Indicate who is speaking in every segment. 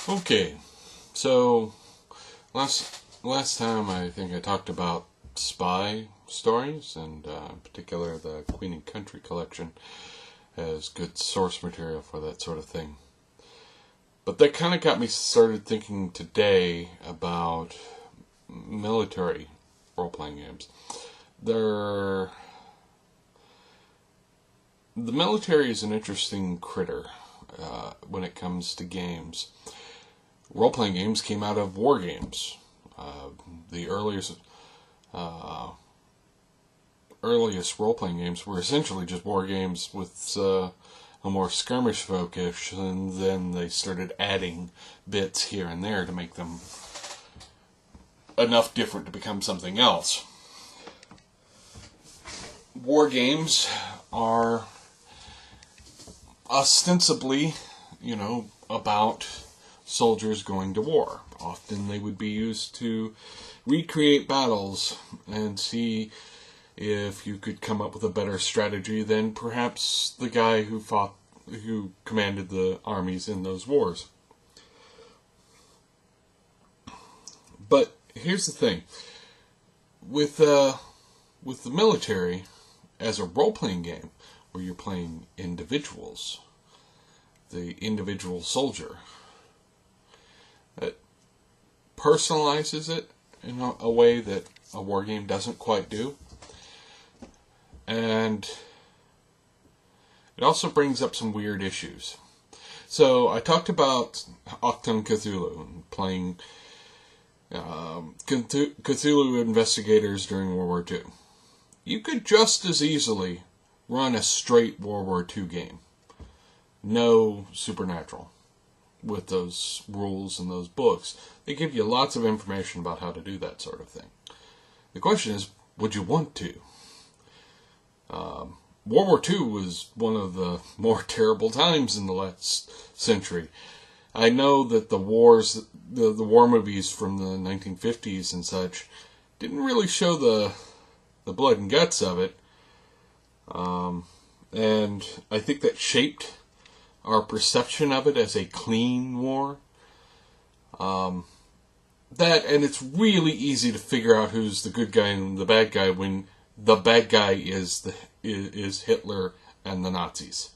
Speaker 1: Okay, so last time I think I talked about spy stories, and in particular the Queen and Country collection as good source material for that sort of thing. But that kind of got me started thinking today about military role-playing games. The military is an interesting critter when it comes to games. Role-playing games came out of war games. The earliest role-playing games were essentially just war games with a more skirmish focus, and then they started adding bits here and there to make them enough different to become something else. War games are ostensibly, about soldiers going to war. Often they would be used to recreate battles and see if you could come up with a better strategy than perhaps the guy who commanded the armies in those wars. But here's the thing. With the military, as a role-playing game, where you're playing individuals, the individual soldier, that personalizes it in a way that a war game doesn't quite do. And it also brings up some weird issues. So I talked about Octon Cthulhu and playing Cthulhu investigators during World War II. You could just as easily run a straight World War II game. No supernatural. With those rules and those books. They give you lots of information about how to do that sort of thing. The question is, would you want to? World War II was one of the more terrible times in the last century. I know that the war movies from the 1950s and such didn't really show the blood and guts of it. And I think that shaped our perception of it as a clean war. And it's really easy to figure out who's the good guy and the bad guy when the bad guy is Hitler and the Nazis.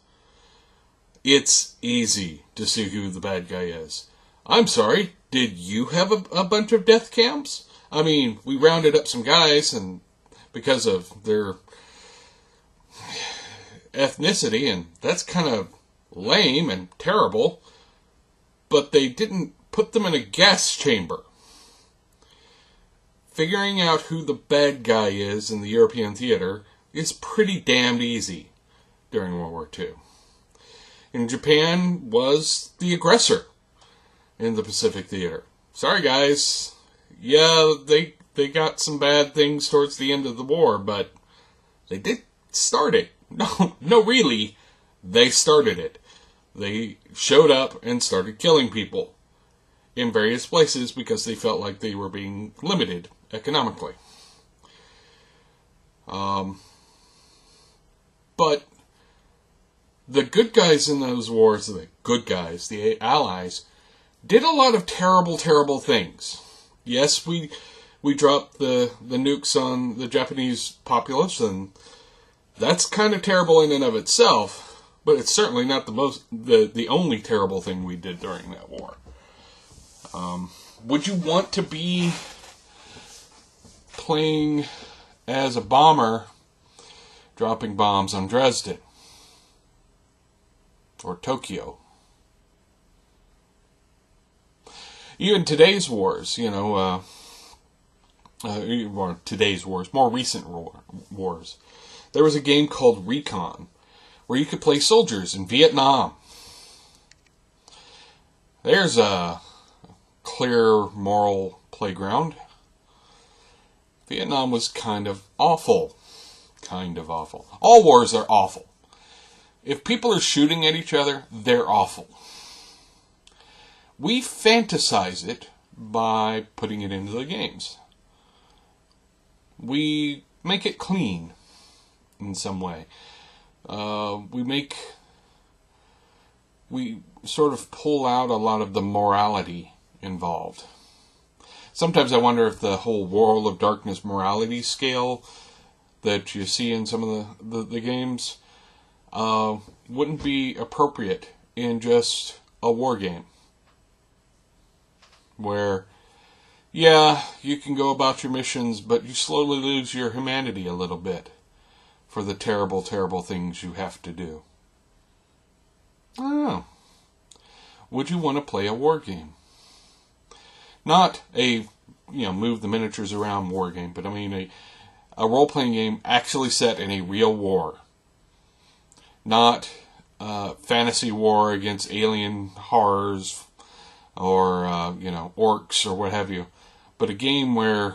Speaker 1: It's easy to see who the bad guy is. I'm sorry, did you have a bunch of death camps? I mean, we rounded up some guys and because of their ethnicity, and that's kind of lame and terrible, but they didn't put them in a gas chamber. Figuring out who the bad guy is in the European theater is pretty damned easy during World War II. And Japan was the aggressor in the Pacific theater. Sorry guys, yeah, they got some bad things towards the end of the war, but they did start it. No, really, they started it. They showed up and started killing people in various places because they felt like they were being limited economically. But the good guys in those wars, the good guys, the Allies, did a lot of terrible, terrible things. Yes, we dropped the nukes on the Japanese populace, and that's kind of terrible in and of itself. But it's certainly not the only terrible thing we did during that war. Would you want to be playing as a bomber dropping bombs on Dresden? Or Tokyo? Even today's wars, today's wars, more recent wars. There was a game called Recon, where you could play soldiers in Vietnam. There's a clear moral playground. Vietnam was kind of awful. All wars are awful. If people are shooting at each other, they're awful. We fantasize it by putting it into the games. We make it clean in some way. We make we sort of pull out a lot of the morality involved. Sometimes I wonder if the whole World of Darkness morality scale that you see in some of the games wouldn't be appropriate in just a war game. Where, yeah, you can go about your missions, but you slowly lose your humanity a little bit for the terrible, terrible things you have to do. I don't know. Would you want to play a war game? Not a, move the miniatures around war game, but I mean a role-playing game actually set in a real war. Not fantasy war against alien horrors or, orcs or what have you. But a game where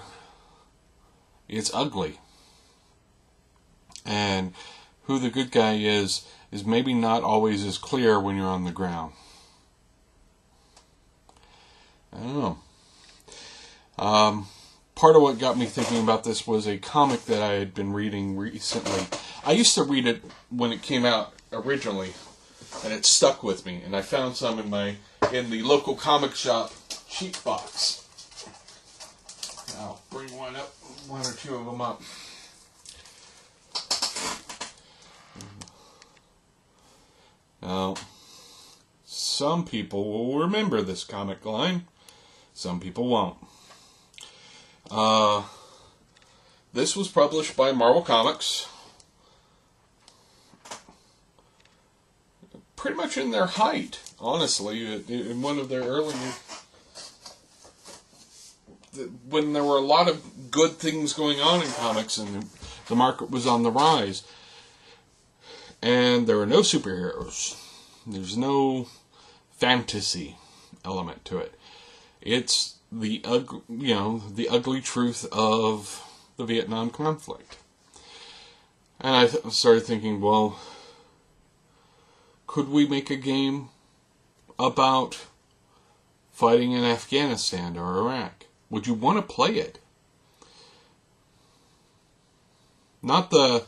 Speaker 1: it's ugly. And who the good guy is maybe not always as clear when you're on the ground. I don't know. Part of what got me thinking about this was a comic that I had been reading recently. I used to read it when it came out originally, and it stuck with me. And I found some in the local comic shop cheap box. I'll bring one or two of them up. Now, some people will remember this comic line. Some people won't. This was published by Marvel Comics. Pretty much in their height, honestly. In one of their early... when there were a lot of good things going on in comics and the market was on the rise. And there are no superheroes. There's no fantasy element to it. It's the ugly truth of the Vietnam conflict. And I started thinking, well, could we make a game about fighting in Afghanistan or Iraq? Would you want to play it? Not the,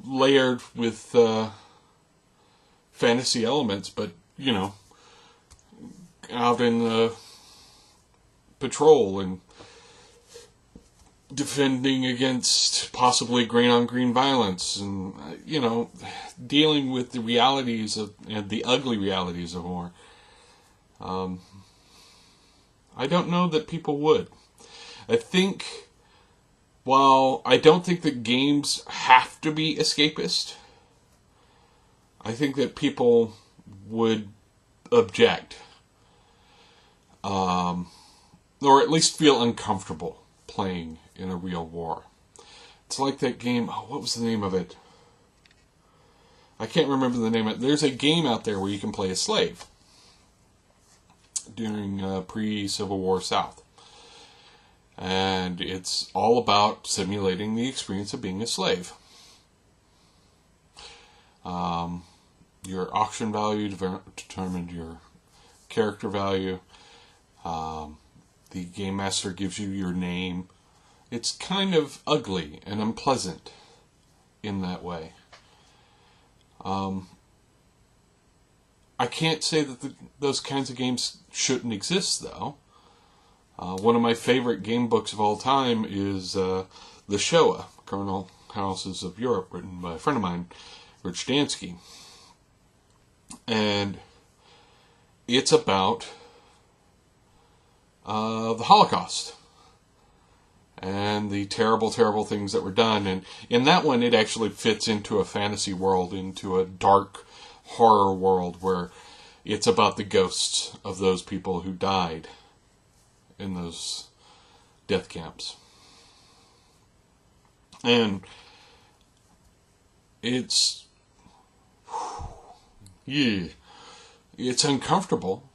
Speaker 1: layered with fantasy elements, but, out in the patrol and defending against possibly green-on-green violence and, dealing with the realities and the ugly realities of war. I don't know that people would. I think, while I don't think that games have to be escapist, I think that people would object. Or at least feel uncomfortable playing in a real war. It's like that game, what was the name of it? I can't remember the name of it. There's a game out there where you can play a slave during pre-Civil War South. And it's all about simulating the experience of being a slave. Your auction value determined your character value. The game master gives you your name. It's kind of ugly and unpleasant in that way. I can't say that those kinds of games shouldn't exist, though. One of my favorite game books of all time is The Shoah, Colonel Houses of Europe, written by a friend of mine, Rich Dansky. And it's about the Holocaust and the terrible, terrible things that were done. And in that one, it actually fits into a fantasy world, into a dark horror world where it's about the ghosts of those people who died in those death camps. And it's uncomfortable,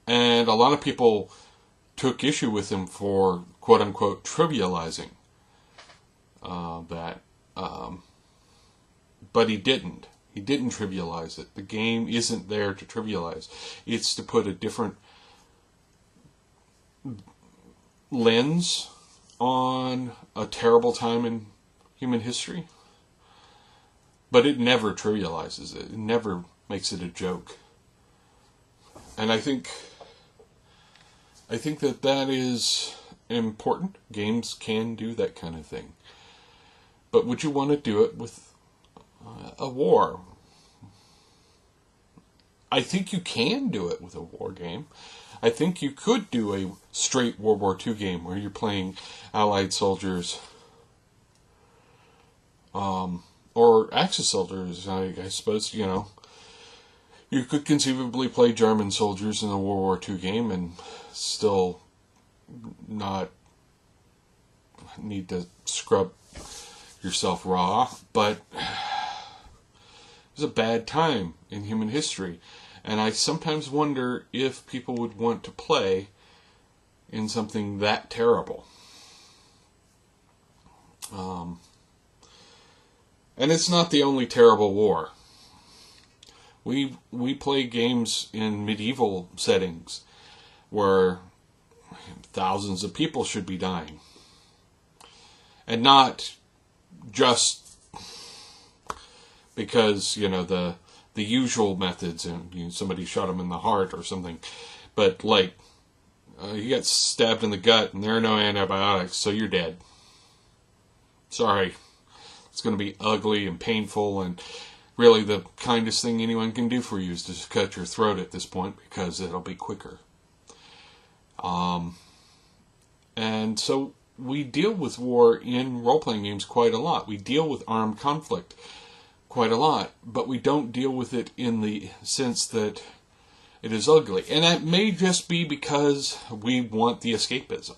Speaker 1: and a lot of people took issue with him for quote-unquote trivializing that, but he didn't trivialize it. The game isn't there to trivialize. It's to put a different lens on a terrible time in human history. But it never trivializes it. It never makes it a joke. And I think that is important. Games can do that kind of thing. But would you want to do it with a war? I think you can do it with a war game. I think you could do a straight World War II game where you're playing Allied soldiers, or Axis soldiers. I suppose, you could conceivably play German soldiers in a World War II game and still not need to scrub yourself raw, but it was a bad time in human history, and I sometimes wonder if people would want to play in something that terrible. And it's not the only terrible war. We play games in medieval settings where thousands of people should be dying. And not just because, the usual methods, and somebody shot them in the heart or something, but like, you got stabbed in the gut and there are no antibiotics, so you're dead. Sorry. It's going to be ugly and painful, and really the kindest thing anyone can do for you is to cut your throat at this point, because it'll be quicker. And so we deal with war in role-playing games quite a lot. We deal with armed conflict quite a lot, but we don't deal with it in the sense that it is ugly. And that may just be because we want the escapism.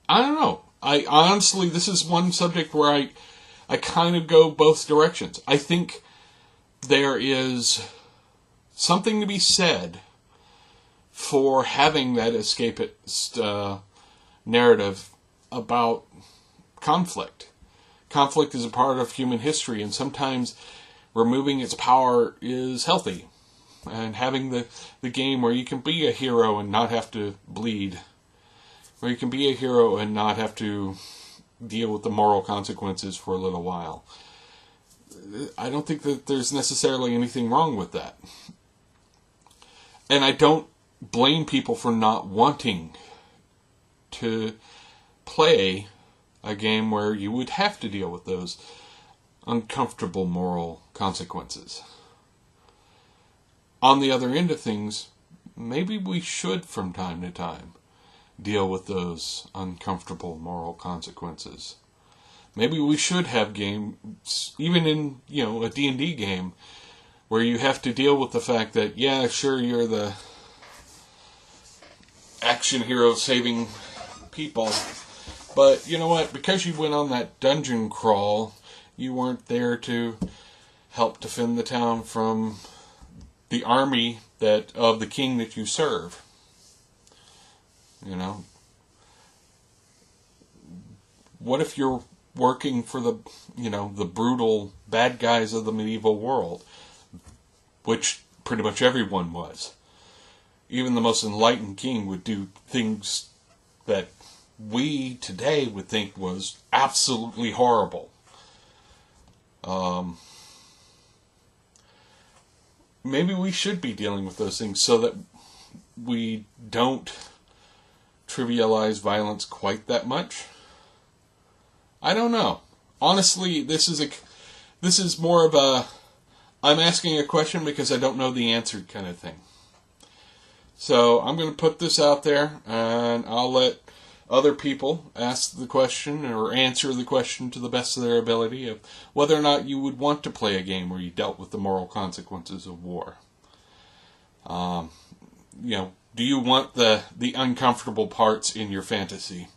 Speaker 1: I don't know. I honestly, this is one subject where I kind of go both directions. I think there is something to be said for having that escapist narrative about conflict. Conflict is a part of human history, and sometimes removing its power is healthy. And having the game where you can be a hero and not have to bleed, where you can be a hero and not have to deal with the moral consequences for a little while. I don't think that there's necessarily anything wrong with that. And I don't blame people for not wanting to play a game where you would have to deal with those uncomfortable moral consequences. On the other end of things, maybe we should from time to time deal with those uncomfortable moral consequences. Maybe we should have games, even in, a D&D game, where you have to deal with the fact that, yeah, sure, you're the action hero saving people, but you know what? Because you went on that dungeon crawl, you weren't there to help defend the town from the army of the king that you serve. What if you're working for the brutal bad guys of the medieval world, which pretty much everyone was? Even the most enlightened king would do things that we today would think was absolutely horrible. Maybe we should be dealing with those things so that we don't trivialize violence quite that much. I don't know. Honestly, this is more of a I'm asking a question because I don't know the answer kind of thing. So I'm going to put this out there, and I'll let other people ask the question or answer the question to the best of their ability of whether or not you would want to play a game where you dealt with the moral consequences of war. Do you want the uncomfortable parts in your fantasy?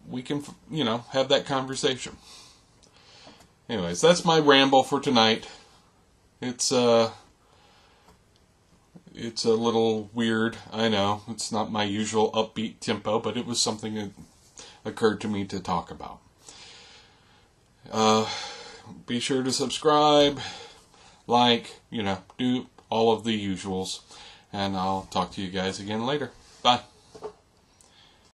Speaker 1: We can, have that conversation. Anyways, that's my ramble for tonight. It's a little weird, I know. It's not my usual upbeat tempo, but it was something that occurred to me to talk about. Be sure to subscribe, do all of the usuals, and I'll talk to you guys again later. Bye.